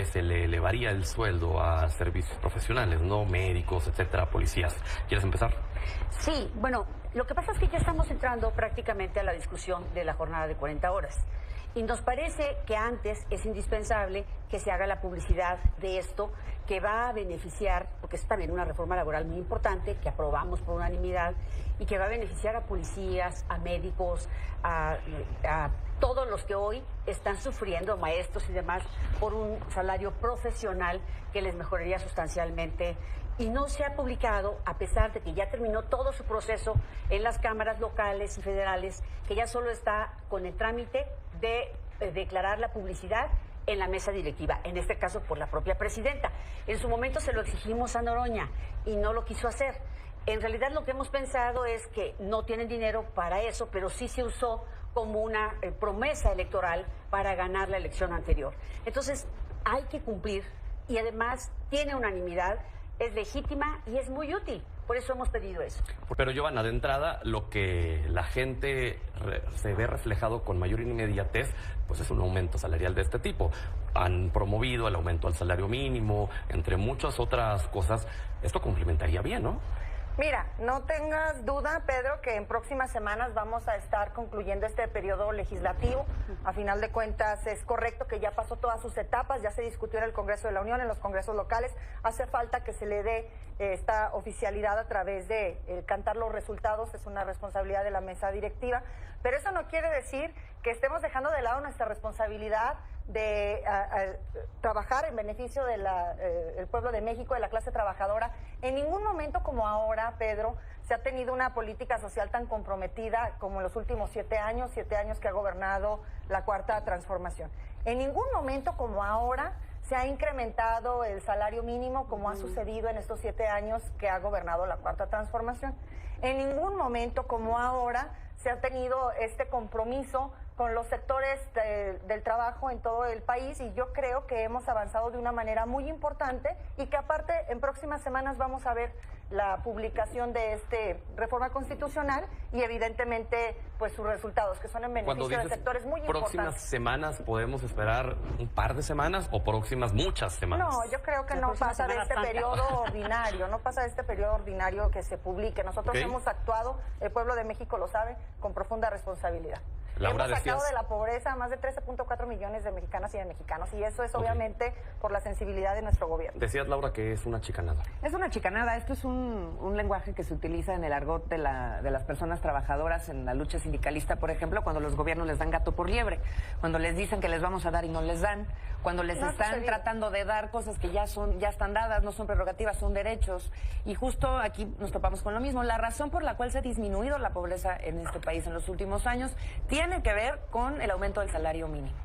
que se le elevaría el sueldo a servicios profesionales, ¿no? Médicos, etcétera, policías. ¿Quieres empezar? Sí, bueno, lo que pasa es que ya estamos entrando prácticamente a la discusión de la jornada de 40 horas. Y nos parece que antes es indispensable que se haga la publicidad de esto, que va a beneficiar, porque es también una reforma laboral muy importante, que aprobamos por unanimidad, y que va a beneficiar a policías, a médicos, a todos los que hoy están sufriendo, maestros y demás, por un salario profesional que les mejoraría sustancialmente. Y no se ha publicado, a pesar de que ya terminó todo su proceso en las cámaras locales y federales, que ya solo está con el trámite de declarar la publicidad en la mesa directiva, en este caso por la propia presidenta. En su momento se lo exigimos a Noroña y no lo quiso hacer. En realidad lo que hemos pensado es que no tienen dinero para eso, pero sí se usó como una promesa electoral para ganar la elección anterior. Entonces hay que cumplir y además tiene unanimidad, es legítima y es muy útil. Por eso hemos pedido eso. Pero, Giovanna, de entrada, lo que la gente se ve reflejado con mayor inmediatez, pues es un aumento salarial de este tipo. Han promovido el aumento al salario mínimo, entre muchas otras cosas. Esto complementaría bien, ¿no? Mira, no tengas duda, Pedro, que en próximas semanas vamos a estar concluyendo este periodo legislativo. A final de cuentas, es correcto que ya pasó todas sus etapas, ya se discutió en el Congreso de la Unión, en los congresos locales. Hace falta que se le dé esta oficialidad a través de cantar los resultados, es una responsabilidad de la mesa directiva. Pero eso no quiere decir que estemos dejando de lado nuestra responsabilidad de trabajar en beneficio del pueblo de México, de la clase trabajadora. En ningún momento como ahora, Pedro, se ha tenido una política social tan comprometida como en los últimos 7 años que ha gobernado la Cuarta Transformación. En ningún momento como ahora se ha incrementado el salario mínimo como ha sucedido en estos 7 años que ha gobernado la Cuarta Transformación. En ningún momento como ahora se ha tenido este compromiso con los sectores del trabajo en todo el país, y yo creo que hemos avanzado de una manera muy importante y que aparte en próximas semanas vamos a ver la publicación de este reforma constitucional y evidentemente pues sus resultados, que son en beneficio de sectores muy importantes. ¿Próximas semanas podemos esperar un par de semanas o próximas muchas semanas? No, yo creo que no pasa de este periodo ordinario, no pasa de este periodo ordinario que se publique. Nosotros hemos actuado, el pueblo de México lo sabe, con profunda responsabilidad. Laura, hemos sacado de la pobreza a más de 13.4 millones de mexicanas y de mexicanos, y eso es obviamente por la sensibilidad de nuestro gobierno. Decías, Laura, que es una chicanada. Es una chicanada. Esto es un lenguaje que se utiliza en el argot de las personas trabajadoras en la lucha sindicalista, por ejemplo, cuando los gobiernos les dan gato por liebre, cuando les dicen que les vamos a dar y no les dan, cuando les están tratando de dar cosas que ya están dadas, no son prerrogativas, son derechos. Y justo aquí nos topamos con lo mismo. La razón por la cual se ha disminuido la pobreza en este país en los últimos años tiene que ver con el aumento del salario mínimo.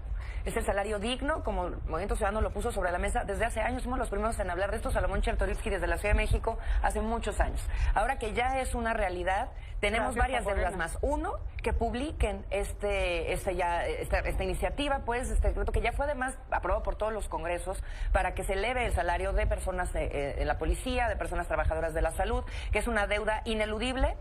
Es el salario digno, como el Movimiento Ciudadano lo puso sobre la mesa desde hace años. Somos los primeros en hablar de esto. Salomón Chertorivsky desde la Ciudad de México hace muchos años. Ahora que ya es una realidad, tenemos varias deudas más. Uno, que publiquen esta iniciativa, pues, este decreto que ya fue además aprobado por todos los congresos para que se eleve el salario de personas en la policía, de personas trabajadoras de la salud, que es una deuda ineludible.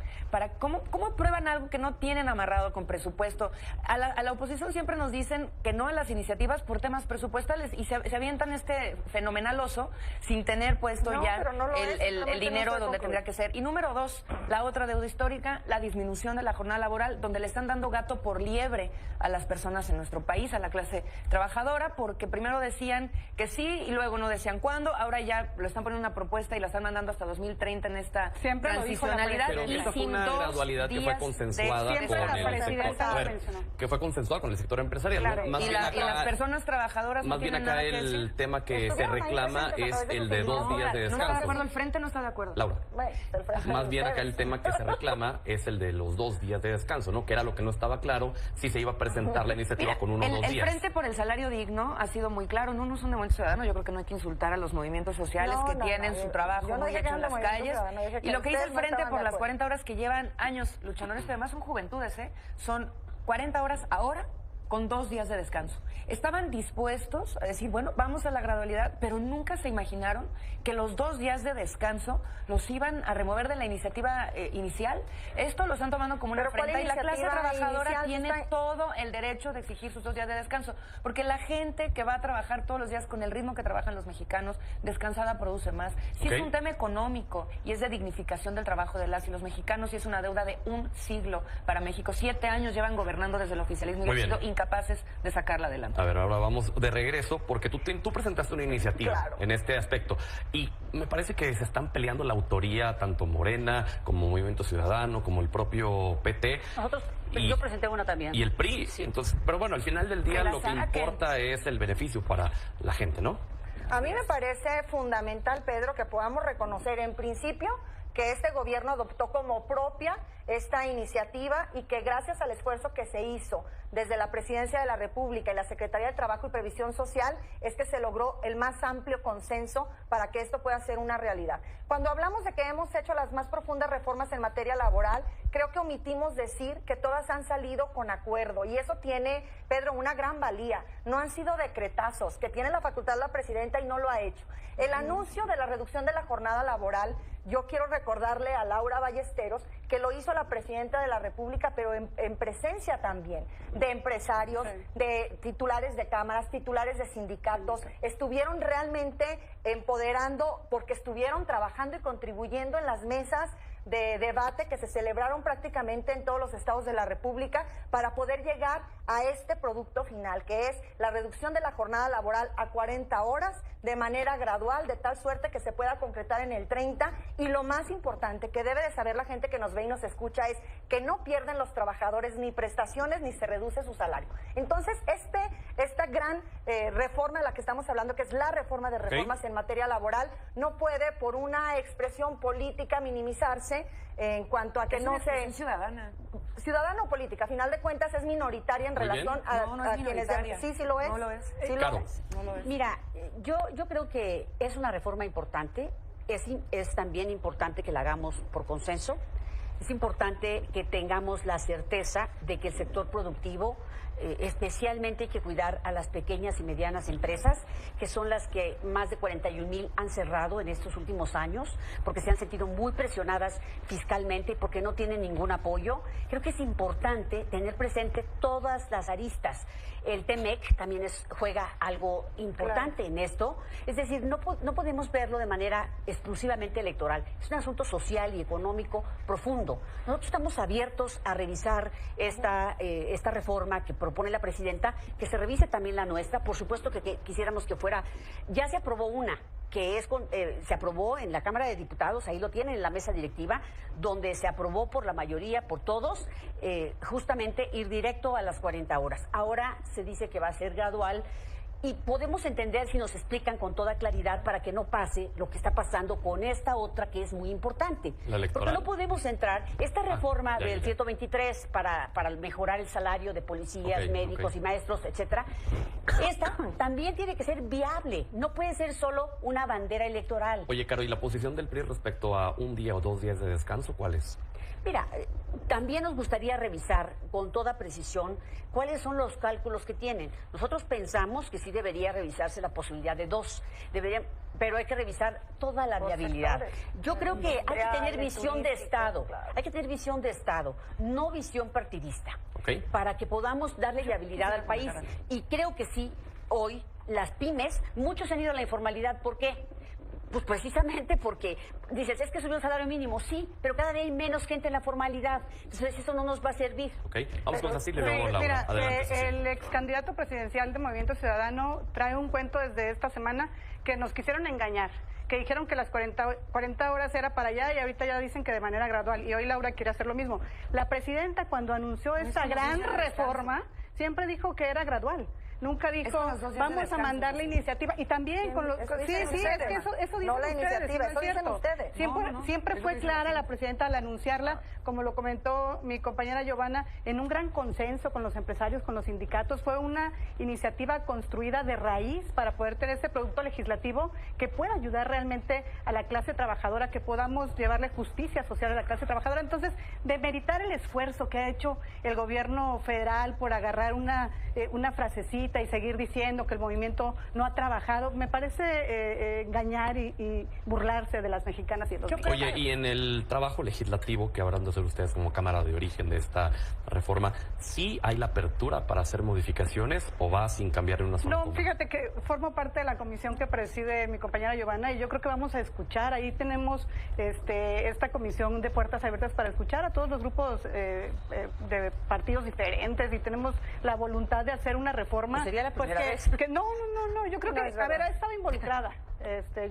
¿Cómo aprueban algo que no tienen amarrado con presupuesto? A la oposición siempre nos dicen que no a las iniciativas por temas presupuestales y se avientan este fenomenal oso sin tener puesto el dinero donde tendría que ser. Y número 2, la otra deuda histórica, la disminución de la jornada laboral, donde le están dando gato por liebre a las personas en nuestro país, a la clase trabajadora, porque primero decían que sí y luego no decían cuándo. Ahora ya lo están poniendo una propuesta y la están mandando hasta 2030 en esta transicionalidad. Pero esa fue una gradualidad que fue consensuada con el sector empresarial. Claro, ¿no? y las personas trabajadoras más no bien tienen acá nada que decir. El tema que se reclama es el de 2 días de descanso. No está de acuerdo, el frente no está de acuerdo. Laura, más bien acá el tema que se reclama es el de los 2 días de descanso, ¿no? Que era lo que no estaba claro, si se iba a presentar la iniciativa con 1 o 2 días. El Frente por el Salario Digno ha sido muy claro, no son de Movimiento Ciudadano. Yo creo que no hay que insultar a los movimientos sociales que tienen su trabajo muy hecho en las calles. Y lo que dice el Frente por las 40 horas que llevan años luchando en esto, además son juventudes, son 40 horas ahora con 2 días de descanso. Estaban dispuestos a decir, bueno, vamos a la gradualidad, pero nunca se imaginaron que los 2 días de descanso los iban a remover de la iniciativa inicial. Esto lo están tomando como una afrenta y la clase trabajadora tiene todo el derecho de exigir sus 2 días de descanso, porque la gente que va a trabajar todos los días con el ritmo que trabajan los mexicanos, descansada produce más. Si es un tema económico y es de dignificación del trabajo de las y los mexicanos, y es una deuda de un siglo para México. 7 años llevan gobernando desde el oficialismo y han sido incapaces de sacarla adelante. A ver, ahora vamos de regreso, porque tú presentaste una iniciativa en este aspecto, y me parece que se están peleando la autoría, tanto Morena, como Movimiento Ciudadano, como el propio PT. Yo presenté una también. Y el PRI, sí. Entonces, pero bueno, al final del día lo que importa es el beneficio para la gente, ¿no? A mí me parece fundamental, Pedro, que podamos reconocer en principio que este gobierno adoptó como propia esta iniciativa y que gracias al esfuerzo que se hizo desde la Presidencia de la República y la Secretaría de Trabajo y Previsión Social es que se logró el más amplio consenso para que esto pueda ser una realidad. Cuando hablamos de que hemos hecho las más profundas reformas en materia laboral, creo que omitimos decir que todas han salido con acuerdo y eso tiene, Pedro, una gran valía. No han sido decretazos, que tiene la facultad la presidenta y no lo ha hecho. El anuncio de la reducción de la jornada laboral, yo quiero recordarle a Laura Ballesteros que lo hizo la presidenta de la República, pero en presencia también de empresarios, de titulares de cámaras, titulares de sindicatos, estuvieron realmente empoderando porque estuvieron trabajando y contribuyendo en las mesas de debate que se celebraron prácticamente en todos los estados de la República para poder llegar a este producto final, que es la reducción de la jornada laboral a 40 horas de manera gradual, de tal suerte que se pueda concretar en el 30. Y lo más importante que debe de saber la gente que nos ve y nos escucha es que no pierden los trabajadores ni prestaciones ni se reduce su salario. Entonces, esta gran reforma de la que estamos hablando, que es la reforma de reformas en materia laboral, no puede por una expresión política minimizarse en cuanto a que no se... Ciudadana o política, a final de cuentas es minoritaria en relación a quienes... Sí lo es. No lo es. Sí claro. lo es. Mira, yo creo que es una reforma importante, es también importante que la hagamos por consenso, es importante que tengamos la certeza de que el sector productivo, especialmente hay que cuidar a las pequeñas y medianas empresas, que son las que más de 41,000 han cerrado en estos últimos años, porque se han sentido muy presionadas fiscalmente y porque no tienen ningún apoyo. Creo que es importante tener presente todas las aristas. El TEMEC también juega algo importante en esto. Es decir, no podemos verlo de manera exclusivamente electoral. Es un asunto social y económico profundo. Nosotros estamos abiertos a revisar esta reforma que propone la presidenta, que se revise también la nuestra. Por supuesto que quisiéramos que fuera... Ya se aprobó una, que se aprobó en la Cámara de Diputados, ahí lo tienen en la mesa directiva, donde se aprobó por la mayoría, por todos, justamente ir directo a las 40 horas. Ahora se dice que va a ser gradual y podemos entender si nos explican con toda claridad para que no pase lo que está pasando con esta otra que es muy importante. La electoral. Porque no podemos entrar, esta reforma del 123 para mejorar el salario de policías, médicos y maestros, etcétera, esta también tiene que ser viable, no puede ser solo una bandera electoral. Oye, Caro, ¿y la posición del PRI respecto a 1 día o 2 días de descanso, cuál es? Mira, también nos gustaría revisar con toda precisión cuáles son los cálculos que tienen. Nosotros pensamos que sí debería revisarse la posibilidad de 2, pero hay que revisar toda la viabilidad. Yo creo que hay que tener visión de Estado, hay que tener visión de Estado, no visión partidista, para que podamos darle viabilidad al país. Y creo que sí, hoy las pymes, muchos han ido a la informalidad, ¿por qué? Pues precisamente porque dices, es que subió el salario mínimo, sí, pero cada vez hay menos gente en la formalidad. Entonces eso no nos va a servir. Vamos con Cecilia y luego Laura. Mira, Adelante, el ex candidato presidencial de Movimiento Ciudadano trae un cuento desde esta semana que nos quisieron engañar, que dijeron que las 40 horas era para allá y ahorita ya dicen que de manera gradual. Y hoy Laura quiere hacer lo mismo. La presidenta, cuando anunció esta gran reforma, siempre dijo que era gradual. nunca dijo vamos a mandar la iniciativa. Y también con los... Sí, es que eso dicen no la ustedes, iniciativa, no eso es dicen cierto. ustedes. Siempre fue clara la presidenta al anunciarla, como lo comentó mi compañera Giovanna, en un gran consenso con los empresarios, con los sindicatos. Fue una iniciativa construida de raíz para poder tener ese producto legislativo que pueda ayudar realmente a la clase trabajadora, que podamos llevarle justicia social a la clase trabajadora. Entonces, demeritar el esfuerzo que ha hecho el gobierno federal por agarrar una frasecita y seguir diciendo que el movimiento no ha trabajado, me parece engañar y burlarse de las mexicanas y de los mexicanos. Oye, y en el trabajo legislativo que habrán de hacer ustedes como Cámara de Origen de esta reforma, ¿sí hay la apertura para hacer modificaciones o va sin cambiar en una sola No, fíjate que formo parte de la comisión que preside mi compañera Giovanna y yo creo que vamos a escuchar. Ahí tenemos esta comisión de puertas abiertas para escuchar a todos los grupos de partidos diferentes y tenemos la voluntad de hacer una reforma. Sería la primera vez. Porque no, yo creo que, a ver, ha estado involucrada.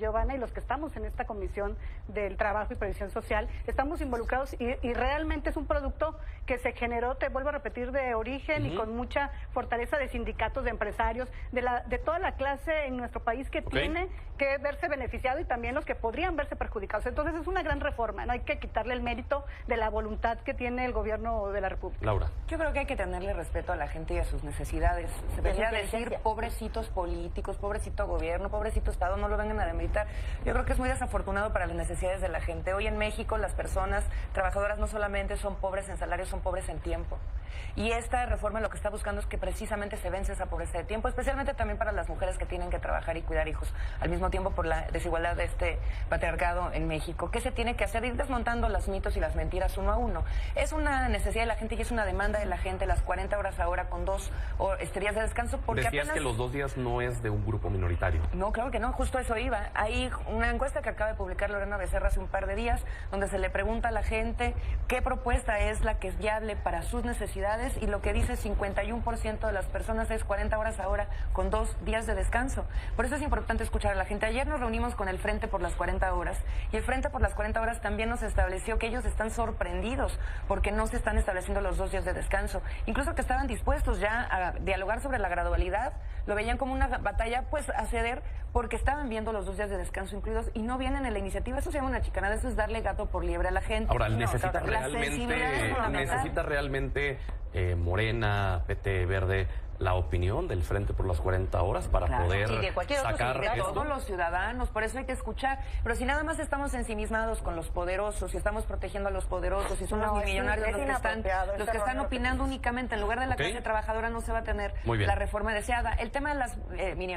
Giovanna, y los que estamos en esta comisión del trabajo y previsión social, estamos involucrados y realmente es un producto que se generó, te vuelvo a repetir, de origen y con mucha fortaleza de sindicatos, de empresarios, de toda la clase en nuestro país que tiene que verse beneficiado y también los que podrían verse perjudicados. Entonces es una gran reforma, no hay que quitarle el mérito de la voluntad que tiene el gobierno de la República. Laura. Yo creo que hay que tenerle respeto a la gente y a sus necesidades. Se debería decir pobrecitos políticos, pobrecito gobierno, pobrecito Estado, no lo vengan a demeritar. Yo creo que es muy desafortunado para las necesidades de la gente. Hoy en México las personas trabajadoras no solamente son pobres en salario, son pobres en tiempo. Y esta reforma lo que está buscando es que precisamente se vence esa pobreza de tiempo, especialmente también para las mujeres que tienen que trabajar y cuidar hijos al mismo tiempo por la desigualdad de este patriarcado en México. ¿Qué se tiene que hacer? Ir desmontando los mitos y las mentiras uno a uno. Es una necesidad de la gente y es una demanda de la gente, las 40 horas ahora con 2 días de descanso. Porque decías apenas... que los 2 días no es de un grupo minoritario. No, claro que no, justo eso iba. Hay una encuesta que acaba de publicar Lorena Becerra hace un par de días, donde se le pregunta a la gente qué propuesta es la que es viable para sus necesidades, y lo que dice 51% de las personas es 40 horas ahora con 2 días de descanso. Por eso es importante escuchar a la gente. Ayer nos reunimos con el Frente por las 40 horas, y el Frente por las 40 horas también nos estableció que ellos están sorprendidos porque no se están estableciendo los 2 días de descanso. Incluso que estaban dispuestos ya a dialogar sobre la gradualidad, lo veían como una batalla pues a ceder, porque estaban viendo los 2 días de descanso incluidos y no vienen en la iniciativa. Eso se llama una chicanada, eso es darle gato por liebre a la gente. Ahora, necesita realmente Morena, PT, Verde, la opinión del Frente por las 40 horas para poder sacar de esto. todos los ciudadanos, por eso hay que escuchar. Pero si nada más estamos ensimismados con los poderosos, si estamos protegiendo a los poderosos, si son los millonarios los que están opinando únicamente en lugar de la clase trabajadora, no se va a tener la reforma deseada. El tema de las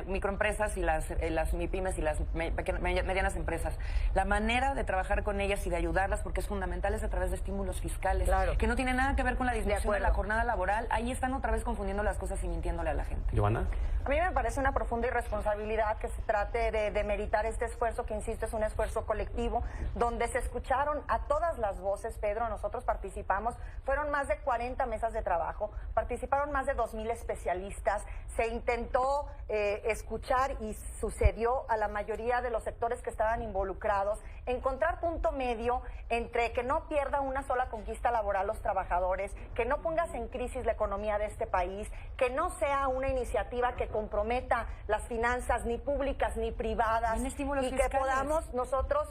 microempresas y las MIPYMES y las medianas empresas, la manera de trabajar con ellas y de ayudarlas, porque es fundamental, es a través de estímulos fiscales, que no tiene nada que ver con la disminución de la jornada laboral. Ahí están otra vez confundiendo las cosas y mintiéndole a la gente. Giovanna. A mí me parece una profunda irresponsabilidad que se trate de demeritar este esfuerzo, que insisto, es un esfuerzo colectivo, donde se escucharon a todas las voces. Pedro, nosotros participamos, fueron más de 40 mesas de trabajo, participaron más de 2,000 especialistas, se intentó escuchar y sucedió a la mayoría de los sectores que estaban involucrados, encontrar punto medio entre que no pierda una sola conquista laboral los trabajadores, que no pongas en crisis la economía de este país, que no sea una iniciativa que comprometa las finanzas ni públicas ni privadas, y que podamos nosotros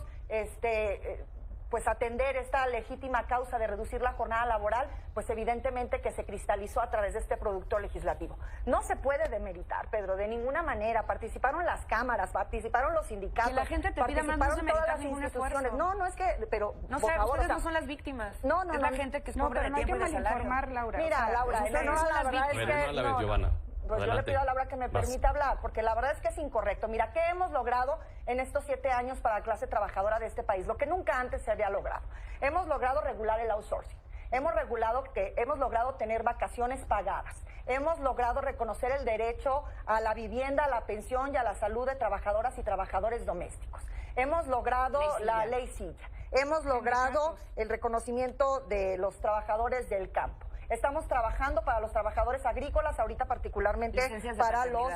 pues atender esta legítima causa de reducir la jornada laboral, pues evidentemente que se cristalizó a través de este producto legislativo. No se puede demeritar, Pedro, de ninguna manera. Participaron las cámaras, participaron los sindicatos, que la gente te pida más, no se todas las instituciones. No es que, pero no por sé, favor, ustedes no son las víctimas. No, es la gente que es pobre de tiempo y de salario. Laura. Mira, Laura, la verdad es que Giovanna. Pues yo le pido a Laura que me permita hablar, porque la verdad es que es incorrecto. Mira, ¿qué hemos logrado en estos 7 años para la clase trabajadora de este país? Lo que nunca antes se había logrado. Hemos logrado regular el outsourcing. Hemos logrado tener vacaciones pagadas. Hemos logrado reconocer el derecho a la vivienda, a la pensión y a la salud de trabajadoras y trabajadores domésticos. Hemos logrado la ley Silla. Hemos logrado el reconocimiento de los trabajadores del campo. Estamos trabajando para los trabajadores agrícolas, ahorita particularmente para los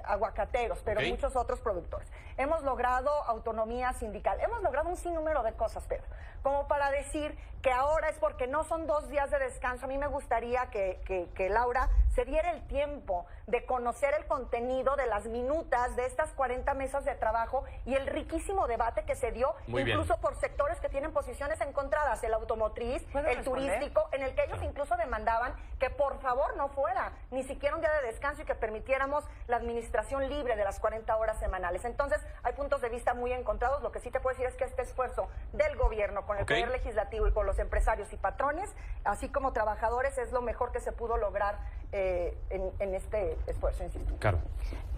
aguacateros, pero muchos otros productores. Hemos logrado autonomía sindical, hemos logrado un sinnúmero de cosas, Pedro, como para decir que ahora es porque no son 2 días de descanso. A mí me gustaría que Laura se diera el tiempo de conocer el contenido de las minutas de estas 40 mesas de trabajo y el riquísimo debate que se dio, incluso por sectores que tienen posiciones encontradas, el automotriz, el turístico, en el que ellos incluso demandaban que por favor no fuera ni siquiera un día de descanso y que permitiéramos la administración libre de las 40 horas semanales. Entonces, hay puntos de vista muy encontrados. Lo que sí te puedo decir es que este esfuerzo del gobierno con el Poder Legislativo y con los empresarios y patrones, así como trabajadores, es lo mejor que se pudo lograr en este esfuerzo, insisto. Claro.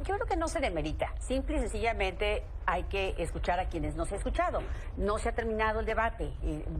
Yo creo que no se demerita. Simple y sencillamente hay que escuchar a quienes no se ha escuchado. No se ha terminado el debate,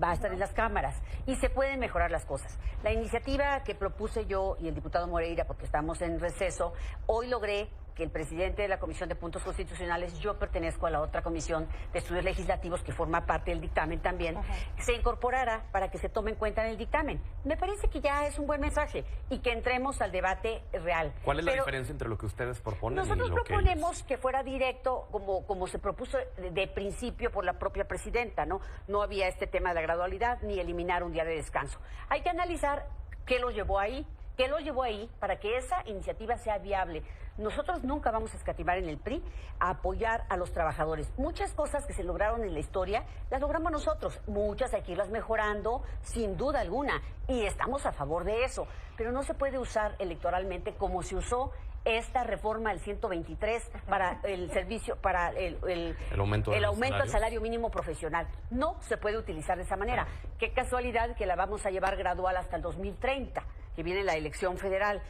va a estar en las cámaras y se pueden mejorar las cosas. La iniciativa que propuse yo y el diputado Moreira, porque estamos en receso, hoy logré que el presidente de la Comisión de Puntos Constitucionales, yo pertenezco a la otra Comisión de Estudios Legislativos, que forma parte del dictamen también, se incorporara para que se tome en cuenta en el dictamen. Me parece que ya es un buen mensaje y que entremos al debate real. ¿Cuál es la diferencia entre lo que ustedes proponen y nosotros lo que proponemos que fuera directo, como se propuso de principio por la propia presidenta, ¿no? No había este tema de la gradualidad ni eliminar un día de descanso. Hay que analizar qué lo llevó ahí. ¿Qué lo llevó ahí para que esa iniciativa sea viable? Nosotros nunca vamos a escatimar en el PRI a apoyar a los trabajadores. Muchas cosas que se lograron en la historia las logramos nosotros. Muchas hay que irlas mejorando, sin duda alguna. Y estamos a favor de eso. Pero no se puede usar electoralmente como se usó esta reforma del 123 para el servicio, para el aumento del salario mínimo profesional. No se puede utilizar de esa manera. Qué casualidad que la vamos a llevar gradual hasta el 2030, que viene la elección federal.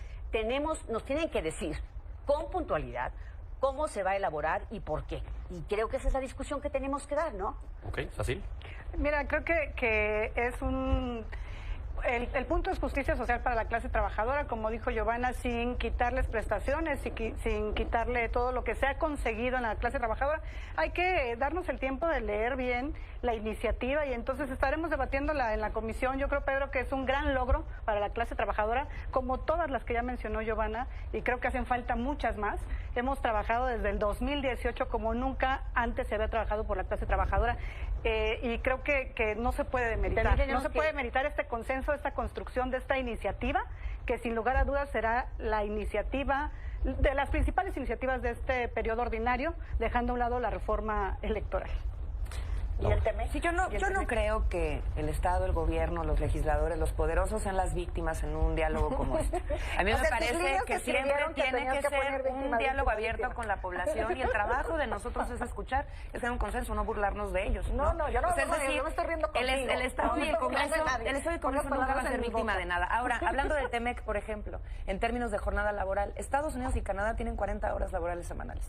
Nos tienen que decir con puntualidad cómo se va a elaborar y por qué. Y creo que esa es la discusión que tenemos que dar, ¿no? Ok, ¿Sacil? Mira, creo que es un... El punto es justicia social para la clase trabajadora, como dijo Giovanna, sin quitarles prestaciones, sin quitarle todo lo que se ha conseguido en la clase trabajadora. Hay que darnos el tiempo de leer bien la iniciativa y entonces estaremos debatiéndola en la comisión. Yo creo, Pedro, que es un gran logro para la clase trabajadora, como todas las que ya mencionó Giovanna, y creo que hacen falta muchas más. Hemos trabajado desde el 2018 como nunca antes se había trabajado por la clase trabajadora. Y creo que no se puede demeritar. No se puede demeritar este consenso, esta construcción de esta iniciativa, que sin lugar a dudas será la iniciativa, de las principales iniciativas de este periodo ordinario, dejando a un lado la reforma electoral. ¿Y el tema? Sí, yo no creo que el Estado, el gobierno, los legisladores, los poderosos sean las víctimas en un diálogo como este. A mí me parece que siempre tiene que ser un diálogo abierto con la población y el trabajo de nosotros es escuchar, es tener un consenso, no burlarnos de ellos. No, yo no me estoy riendo contigo. El Estado y el Congreso, nunca van a ser víctima de nada. Ahora, hablando del TEMEC, por ejemplo, en términos de jornada laboral, Estados Unidos y Canadá tienen 40 horas laborales semanales.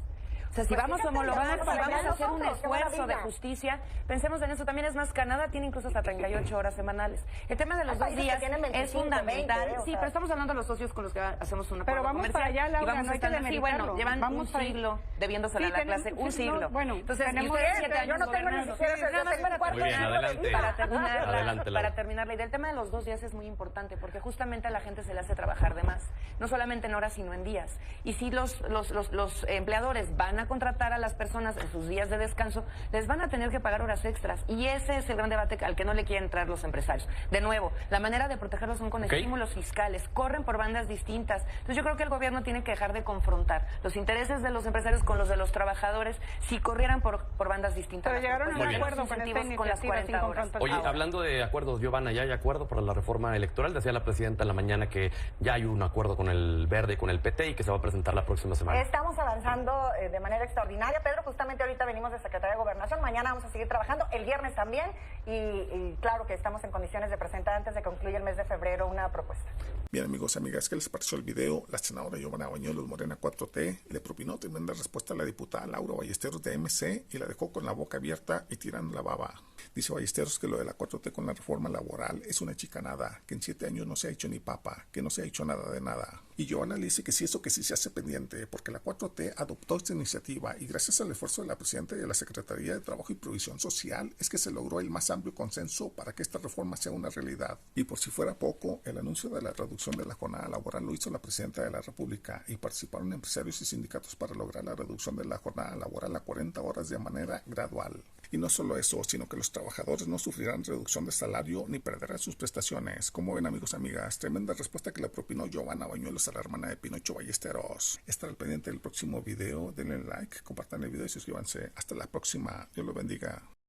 O sea, si vamos a homologar, si vamos a hacer un esfuerzo de justicia, pensemos en eso. También es más, Canadá tiene incluso hasta 38 horas semanales. El tema de los 2 días es fundamental. Sí, pero estamos hablando de los socios con los que hacemos una pero vamos para allá, Laura, y vamos no hay que demeritarlo. Bueno, llevan un siglo debiéndosela a la clase, un siglo. Bueno, entonces, tenemos 7 años yo no tengo ni siquiera Muy bien, adelante. Para terminar la idea. El tema de los 2 días es muy importante porque justamente a la gente se le hace trabajar de más. No solamente en horas, sino en días. Y si los empleadores van a contratar a las personas en sus días de descanso, les van a tener que pagar horas extras. Y ese es el gran debate al que no le quieren entrar los empresarios. De nuevo, la manera de protegerlos son con estímulos fiscales. Corren por bandas distintas. Entonces yo creo que el gobierno tiene que dejar de confrontar los intereses de los empresarios con los de los trabajadores si corrieran por bandas distintas. Pero llegaron a un acuerdo con las 40 horas. Oye, hablando de acuerdos, Giovanna, ya hay acuerdo para la reforma electoral. Decía la presidenta en la mañana que ya hay un acuerdo con el Verde y con el PT y que se va a presentar la próxima semana. Estamos avanzando de manera extraordinaria. Pedro, justamente ahorita venimos de Secretaría de Gobernación. Mañana vamos a seguir trabajando, el viernes también. Y claro que estamos en condiciones de presentar antes de que concluya el mes de febrero una propuesta. Bien, amigos, amigas, ¿qué les pareció el video? La senadora Giovanna Bañuelos Morena 4T le propinó tremenda respuesta a la diputada Laura Ballesteros de MC y la dejó con la boca abierta y tirando la baba. Dice Ballesteros que lo de la 4T con la reforma laboral es una chicanada, que en 7 años no se ha hecho ni papa, que no se ha hecho nada de nada. Y Giovanna le dice que sí, eso que sí se hace pendiente, porque la 4T adoptó esta iniciativa y gracias al esfuerzo de la presidenta y de la Secretaría de Trabajo y Provisión Social es que se logró el más amplio consenso para que esta reforma sea una realidad. Y por si fuera poco, el anuncio de la reducción reducción de la jornada laboral lo hizo la presidenta de la República y participaron empresarios y sindicatos para lograr la reducción de la jornada laboral a 40 horas de manera gradual. Y no solo eso, sino que los trabajadores no sufrirán reducción de salario ni perderán sus prestaciones. Como ven, amigos, amigas, tremenda respuesta que le propinó Giovanna Bañuelos a la hermana de Pinocho Ballesteros. Estar al pendiente del próximo video, denle like, compartan el video y suscríbanse. Hasta la próxima. Dios los bendiga.